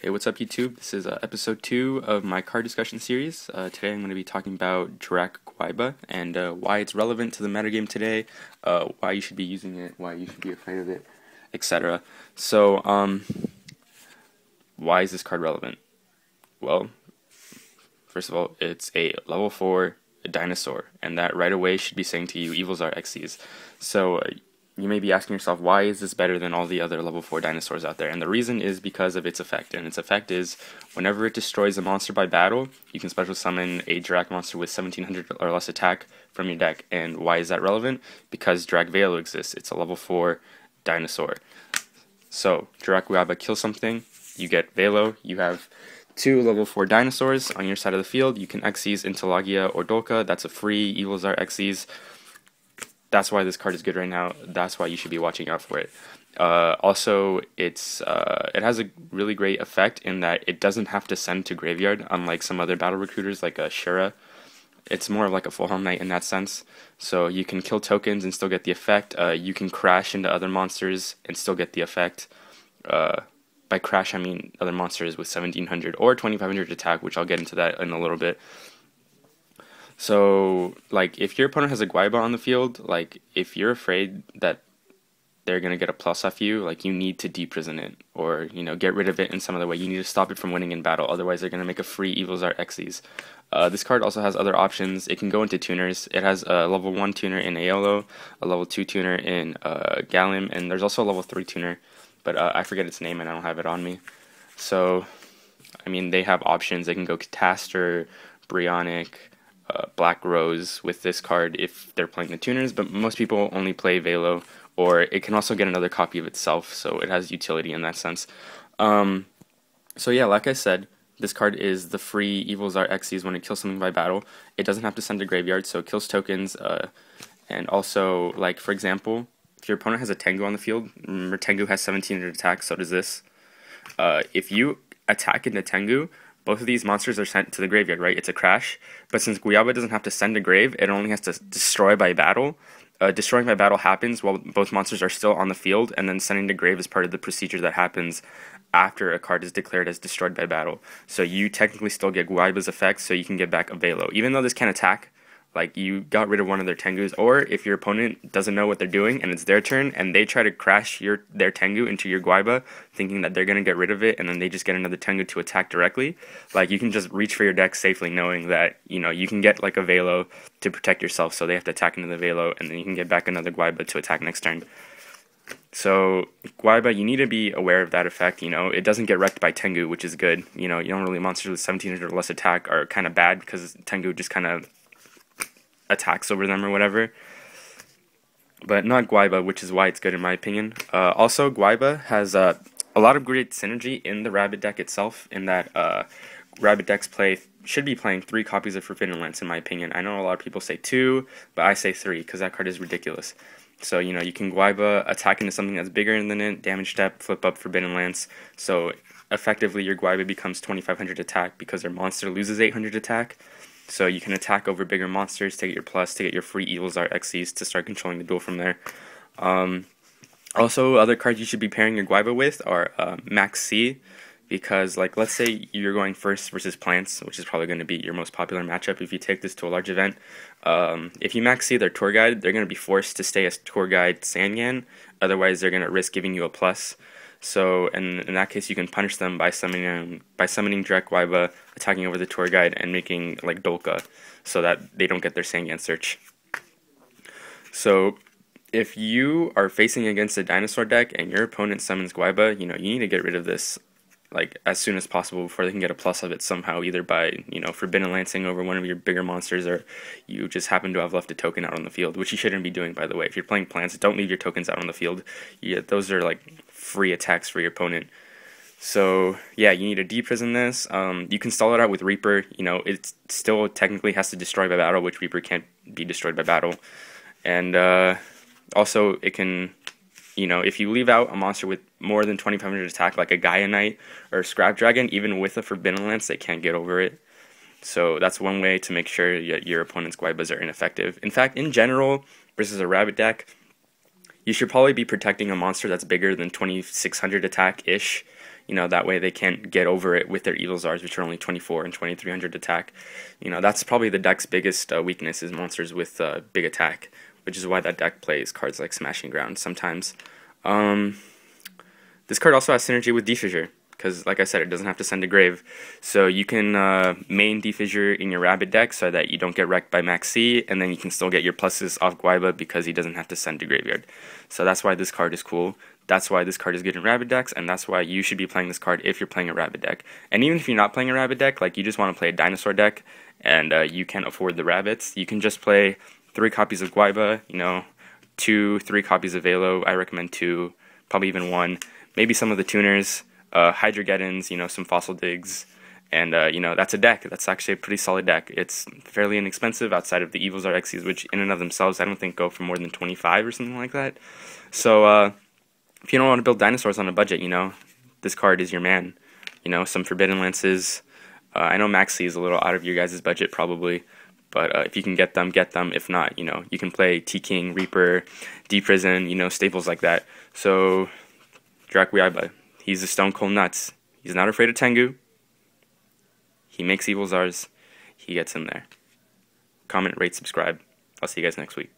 Hey, what's up YouTube? This is episode 2 of my card discussion series. Today I'm going to be talking about Jurrac Guaiba and why it's relevant to the metagame today, why you should be using it, why you should be afraid of it, etc. So, why is this card relevant? Well, first of all, it's a level 4 dinosaur, and that right away should be saying to you, evils are Xyz. So, you may be asking yourself, why is this better than all the other level 4 dinosaurs out there? And the reason is because of its effect. And its effect is, whenever it destroys a monster by battle, you can special summon a Jurrac monster with 1700 or less attack from your deck. And why is that relevant? Because Jurrac Velo exists. It's a level 4 dinosaur. So, Jurrac Guaiba kills something, you get Velo, you have 2 level 4 dinosaurs on your side of the field. You can Xyz into Logia or Dolka. That's a free Evils are Xyz. That's why this card is good right now. That's why you should be watching out for it. Also, it has a really great effect in that it doesn't have to send to graveyard, unlike some other battle recruiters like Shura. It's more of like a full Helm Knight in that sense. So you can kill tokens and still get the effect. You can crash into other monsters and still get the effect. By crash, I mean other monsters with 1700 or 2500 attack, which I'll get into that in a little bit. So, like, if your opponent has a Guaiba on the field, like, if you're afraid that they're going to get a plus off you, like, you need to deprison it, or, you know, get rid of it in some other way. You need to stop it from winning in battle, otherwise they're going to make a free Evils are Xyz. This card also has other options. It can go into tuners. It has a level 1 tuner in Aolo, a level 2 tuner in Galim, and there's also a level 3 tuner, but I forget its name and I don't have it on me. So, I mean, they have options. They can go Catastor, Brionic, Black Rose with this card if they're playing the tuners, but most people only play Velo, or it can also get another copy of itself, so it has utility in that sense. So yeah, like I said, this card is the free Evils are Xyz when it kills something by battle. It doesn't have to send to graveyard, so it kills tokens, and also, like, for example, if your opponent has a Tengu on the field, remember Tengu has 1700 attack, so does this. If you attack into Tengu, both of these monsters are sent to the graveyard, right? It's a crash. But since Guaiba doesn't have to send to grave, it only has to destroy by battle. Destroying by battle happens while both monsters are still on the field, and then sending to grave is part of the procedure that happens after a card is declared as destroyed by battle. So you technically still get Guaiba's effect, so you can get back a Velo. Even though this can't attack, like, you got rid of one of their Tengus, or if your opponent doesn't know what they're doing and it's their turn and they try to crash their Tengu into your Guaiba thinking that they're going to get rid of it, and then they just get another Tengu to attack directly, like, you can just reach for your deck safely knowing that, you know, you can get like a Velo to protect yourself, so they have to attack into the Velo, and then you can get back another Guaiba to attack next turn. So, Guaiba, you need to be aware of that effect. You know, it doesn't get wrecked by Tengu, which is good. You know, really monsters with 1700 or less attack are kind of bad because Tengu just kind of attacks over them or whatever, but not Guaiba, which is why it's good in my opinion. Also, Guaiba has a lot of great synergy in the Rabbit deck itself, in that Rabbit decks should be playing 3 copies of Forbidden Lance in my opinion. I know a lot of people say 2, but I say 3 because that card is ridiculous. So, you know, you can Guaiba attack into something that's bigger than it, damage step, flip up Forbidden Lance, so effectively your Guaiba becomes 2500 attack because their monster loses 800 attack. So you can attack over bigger monsters to get your plus, to get your free Evils are Xyz to start controlling the duel from there. Also, other cards you should be pairing your Guaiba with are Max C, because, like, let's say you're going first versus Plants, which is probably going to be your most popular matchup if you take this to a large event. If you Max C their Tour Guide, they're going to be forced to stay as Tour Guide Sanyan, otherwise they're going to risk giving you a plus. So, in that case, you can punish them by summoning Jurrac Guaiba, attacking over the Tour Guide, and making, like, Dolka, so that they don't get their Sangan search. So, if you are facing against a dinosaur deck and your opponent summons Guaiba, you know, you need to get rid of this, like, as soon as possible before they can get a plus of it somehow, either by, you know, Forbidden Lancing over one of your bigger monsters, or you just happen to have left a token out on the field, which you shouldn't be doing, by the way. If you're playing Plants, don't leave your tokens out on the field. Those are, like, free attacks for your opponent. So, yeah, you need to deprison this. You can stall it out with Reaper. You know, it still technically has to destroy by battle, which Reaper can't be destroyed by battle. And also, it can, you know, if you leave out a monster with more than 2500 attack, like a Gaia Knight or a Scrap Dragon, even with a Forbidden Lance, they can't get over it. So that's one way to make sure your opponent's Guaibas are ineffective. In fact, in general, versus a Rabbit deck, you should probably be protecting a monster that's bigger than 2600 attack-ish. That way they can't get over it with their Evil Zars, which are only 24 and 2300 attack. That's probably the deck's biggest weakness, is monsters with big attack, which is why that deck plays cards like Smashing Ground sometimes. This card also has synergy with Defissure, because like I said, it doesn't have to send to grave. So you can main Defissure in your Rabbit deck so that you don't get wrecked by Max C, and then you can still get your pluses off Guaiba because he doesn't have to send to graveyard. So that's why this card is cool. That's why this card is good in Rabbit decks, and that's why you should be playing this card if you're playing a Rabbit deck. And even if you're not playing a Rabbit deck, like you just want to play a Dinosaur deck, and you can't afford the Rabbits, you can just play 3 copies of Guaiba, 2, 3 copies of Velo. I recommend 2, probably even 1. Maybe some of the tuners, Hydrogeddons, some Fossil Digs, and that's a deck. That's actually a pretty solid deck. It's fairly inexpensive outside of the Evil Zar Xyz, which in and of themselves I don't think go for more than 25 or something like that. So if you don't want to build dinosaurs on a budget, this card is your man. Some Forbidden Lances. I know Maxi is a little out of your guys' budget probably, but if you can get them, get them. If not, you can play T-King, Reaper, D-Prison, staples like that. So Jurrac Guaiba, he's a stone cold nuts. He's not afraid of Tengu. He makes Evil Zars. He gets in there. Comment, rate, subscribe. I'll see you guys next week.